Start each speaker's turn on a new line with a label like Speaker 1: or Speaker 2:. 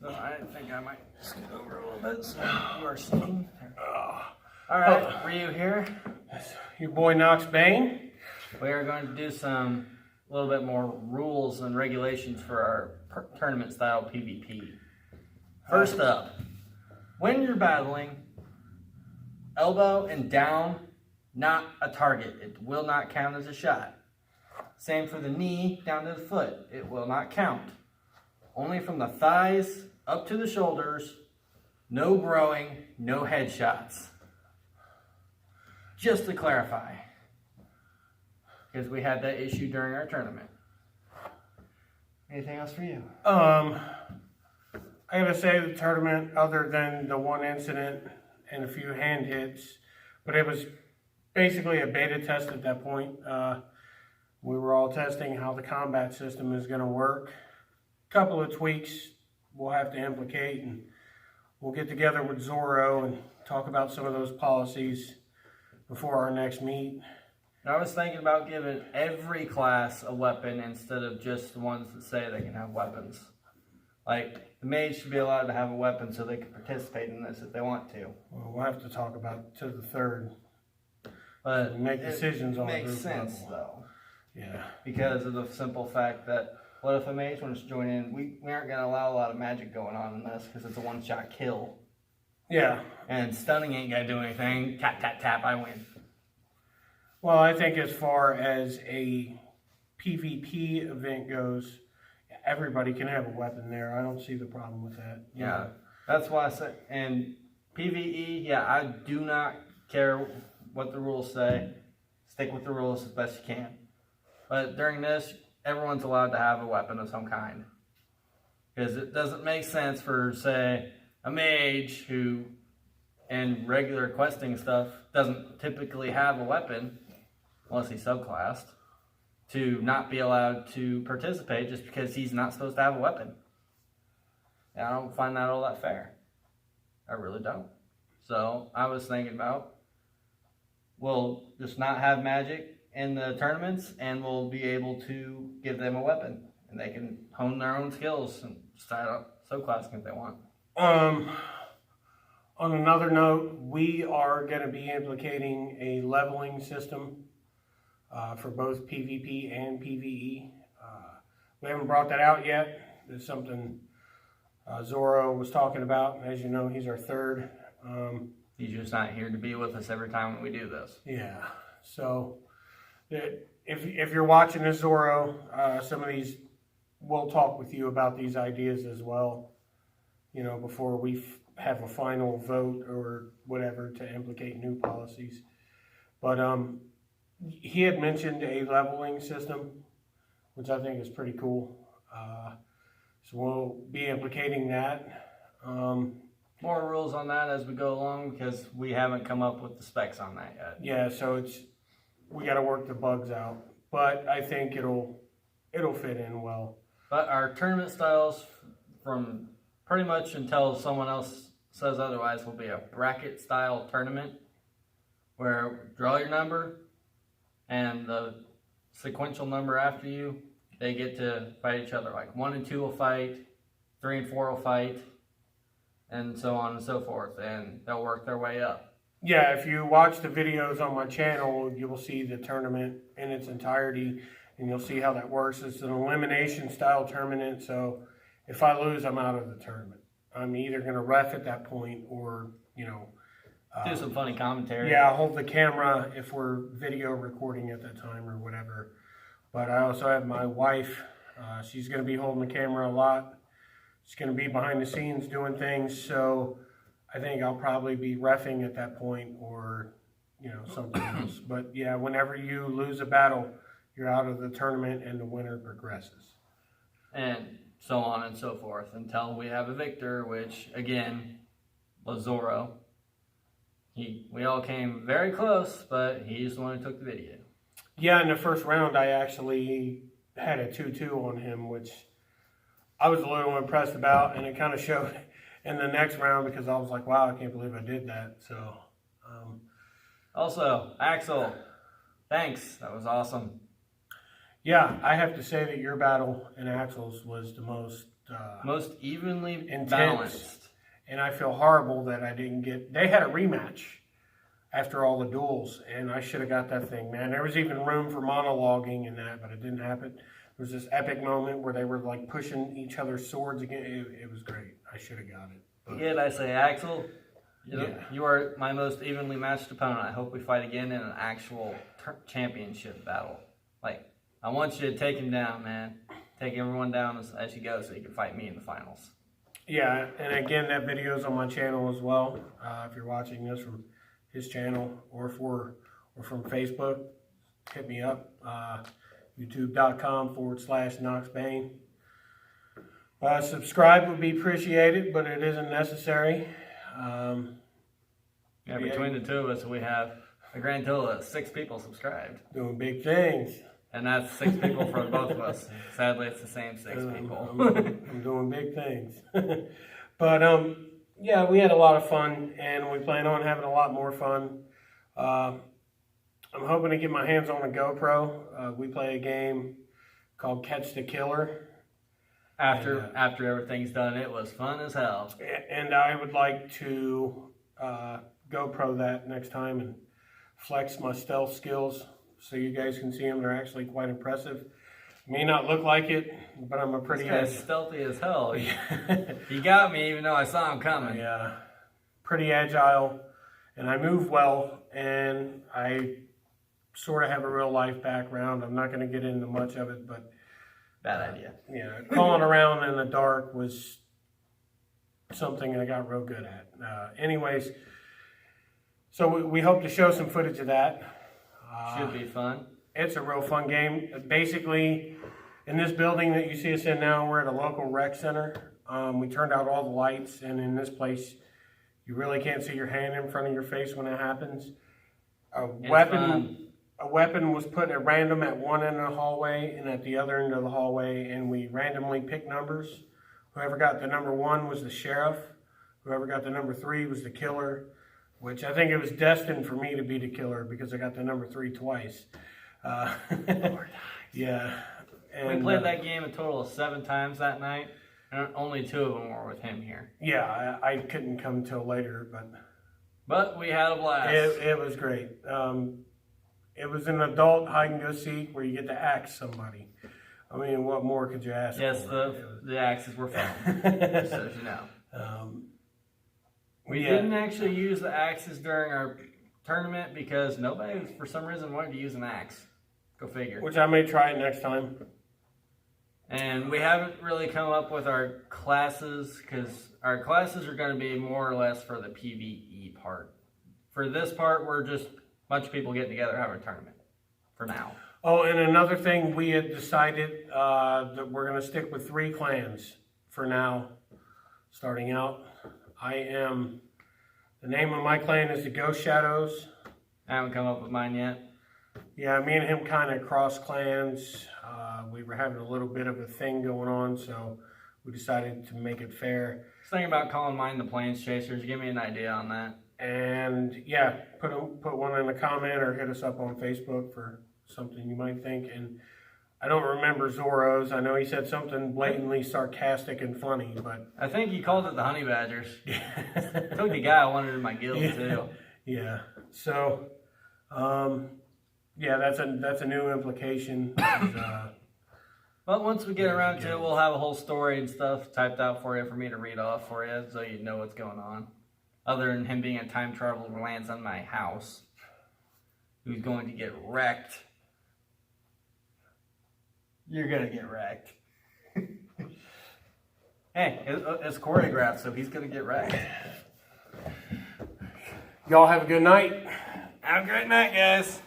Speaker 1: So I think I might scoot over a little bit so you are sitting. All right, Ryu here.
Speaker 2: Your boy Knox Bane.
Speaker 1: We are going to do a little bit more rules and regulations for our tournament style PvP. First up, when you're battling, elbow and down, not a target. It will not count as a shot. Same for the knee down to the foot. It will not count. Only from the thighs up to the shoulders. No growing, no headshots. Just to clarify, because we had that issue during our tournament. Anything else for you?
Speaker 2: I gotta say the tournament, other than the one incident and a few hand hits, but it was basically a beta test at that point. We were all testing how the combat system is gonna work. A couple of tweaks we'll have to implicate, and we'll get together with Zoro and talk about some of those policies before our next meet.
Speaker 1: I was thinking about giving every class a weapon instead of just the ones that say they can have weapons. Like, the mage should be allowed to have a weapon so they can participate in this if they want to.
Speaker 2: Well, we'll have to talk about to the third.
Speaker 1: But
Speaker 2: make decisions on
Speaker 1: it makes
Speaker 2: group
Speaker 1: sense,
Speaker 2: level.
Speaker 1: though.
Speaker 2: Yeah.
Speaker 1: Because of the simple fact that, what if a mage wants to join in? We aren't going to allow a lot of magic going on in this because it's a one-shot kill.
Speaker 2: Yeah.
Speaker 1: And stunning ain't going to do anything. Tap, tap, tap, I win.
Speaker 2: Well, I think as far as a PvP event goes, everybody can have a weapon there. I don't see the problem with that.
Speaker 1: Yeah, that's why I said, and PvE, yeah, I do not care what the rules say. Stick with the rules as best you can. But during this, everyone's allowed to have a weapon of some kind. Because it doesn't make sense for, say, a mage who, in regular questing stuff, doesn't typically have a weapon, unless he's subclassed, to not be allowed to participate just because he's not supposed to have a weapon. And I don't find that all that fair. I really don't. So I was thinking about, we'll just not have magic in the tournaments and we'll be able to give them a weapon. And they can hone their own skills and start up subclassing if they want.
Speaker 2: On another note, we are going to be implicating a leveling system for both PvP and PvE. We haven't brought that out yet. It's something Zoro was talking about. As you know, he's our third.
Speaker 1: He's just not here to be with us every time we do this.
Speaker 2: Yeah. So if you're watching this, Zoro, some of these, we'll talk with you about these ideas as well, you know, before we have a final vote or whatever to implicate new policies. But he had mentioned a leveling system, which I think is pretty cool. So we'll be implicating that.
Speaker 1: More rules on that as we go along because we haven't come up with the specs on that yet.
Speaker 2: Yeah, so we got to work the bugs out, but I think it'll fit in well.
Speaker 1: But our tournament styles, from pretty much until someone else says otherwise, will be a bracket style tournament where draw your number and the sequential number after you, they get to fight each other. Like 1 and 2 will fight, 3 and 4 will fight, and so on and so forth. And they'll work their way up.
Speaker 2: Yeah, if you watch the videos on my channel, you will see the tournament in its entirety, and you'll see how that works. It's an elimination style tournament, so if I lose, I'm out of the tournament. I'm either going to ref at that point or, you know,
Speaker 1: do some funny commentary.
Speaker 2: Yeah, I'll hold the camera if we're video recording at that time or whatever. But I also have my wife. She's going to be holding the camera a lot. She's going to be behind the scenes doing things. So I think I'll probably be reffing at that point or, you know, something else. But yeah, whenever you lose a battle, you're out of the tournament and the winner progresses.
Speaker 1: And so on and so forth until we have a victor, which again was Zoro. We all came very close, but he's the one who took the video.
Speaker 2: Yeah, in the first round, I actually had a 2-2 on him, which I was a little impressed about, and it kind of showed in the next round because I was like, wow, I can't believe I did that. So,
Speaker 1: also, Axel, thanks. That was awesome.
Speaker 2: Yeah, I have to say that your battle and Axel's was the most
Speaker 1: Most evenly
Speaker 2: Intense.
Speaker 1: balanced.
Speaker 2: And I feel horrible that I didn't get. They had a rematch after all the duels, and I should have got that thing, man. There was even room for monologuing and that, but it didn't happen. There was this epic moment where they were like pushing each other's swords again. It was great. I should have got it. But,
Speaker 1: Again, I say, Axel,
Speaker 2: Yeah.
Speaker 1: you are my most evenly matched opponent. I hope we fight again in an actual championship battle. Like, I want you to take him down, man. Take everyone down as you go so you can fight me in the finals.
Speaker 2: yeah, and again, that video is on my channel as well. If you're watching this from his channel or from Facebook, hit me up. YouTube.com/KnoxBane. Subscribe would be appreciated, but it isn't necessary.
Speaker 1: Yeah, between the two of us, we have a grand total of 6 people subscribed.
Speaker 2: Doing big things.
Speaker 1: And that's 6 people for both of us. Sadly, it's the same 6 people.
Speaker 2: I'm doing big things. But yeah, we had a lot of fun, and we plan on having a lot more fun. I'm hoping to get my hands on a GoPro. We play a game called Catch the Killer.
Speaker 1: After everything's done, it was fun as hell.
Speaker 2: And I would like to GoPro that next time and flex my stealth skills so you guys can see them. They're actually quite impressive. May not look like it, but I'm a pretty
Speaker 1: This guy's stealthy as hell. He got me even though I saw him coming.
Speaker 2: Yeah, pretty agile, and I move well, and I sort of have a real life background. I'm not going to get into much of it, but
Speaker 1: Bad idea.
Speaker 2: yeah, crawling around in the dark was something I got real good at. Anyways, so we hope to show some footage of that.
Speaker 1: Should be fun.
Speaker 2: It's a real fun game. Basically, in this building that you see us in now, we're at a local rec center. We turned out all the lights, and in this place, you really can't see your hand in front of your face when it happens. A weapon was put at random at one end of the hallway and at the other end of the hallway, and we randomly picked numbers. Whoever got the number 1 was the sheriff. Whoever got the number 3 was the killer, which I think it was destined for me to be the killer because I got the number 3 twice. Yeah. And,
Speaker 1: we played that game a total of 7 times that night, and only 2 of them were with him here.
Speaker 2: Yeah, I couldn't come till later,
Speaker 1: But we had a blast.
Speaker 2: it was great. It was an adult hide and go seek where you get to axe somebody. I mean, what more could you ask
Speaker 1: Yes,
Speaker 2: for?
Speaker 1: the axes were fun, just so you know. We didn't actually use the axes during our tournament because nobody, for some reason, wanted to use an axe. Go figure.
Speaker 2: Which I may try it next time.
Speaker 1: And we haven't really come up with our classes because our classes are going to be more or less for the PvE part. For this part, we're just a bunch of people getting together having a tournament for now.
Speaker 2: Oh, and another thing, we had decided that we're going to stick with 3 clans for now, starting out. The name of my clan is the Ghost Shadows.
Speaker 1: I haven't come up with mine yet.
Speaker 2: Yeah, me and him kind of cross clans. We were having a little bit of a thing going on, so we decided to make it fair.
Speaker 1: I was thinking about calling mine the Plains Chasers. Give me an idea on that.
Speaker 2: And yeah, put one in a comment or hit us up on Facebook for something you might think. And I don't remember Zorro's. I know he said something blatantly sarcastic and funny, but
Speaker 1: I think he called it the Honey Badgers. Took the guy I wanted in my guild too.
Speaker 2: Yeah. So, yeah, that's a new implication.
Speaker 1: But once we get around to it, we'll have a whole story and stuff typed out for you for me to read off for you so you know what's going on. Other than him being a time traveler who lands on my house, who's going to get wrecked. You're gonna get wrecked. Hey, it's choreographed, so he's gonna get wrecked.
Speaker 2: Y'all have a good night.
Speaker 1: Have a great night, guys.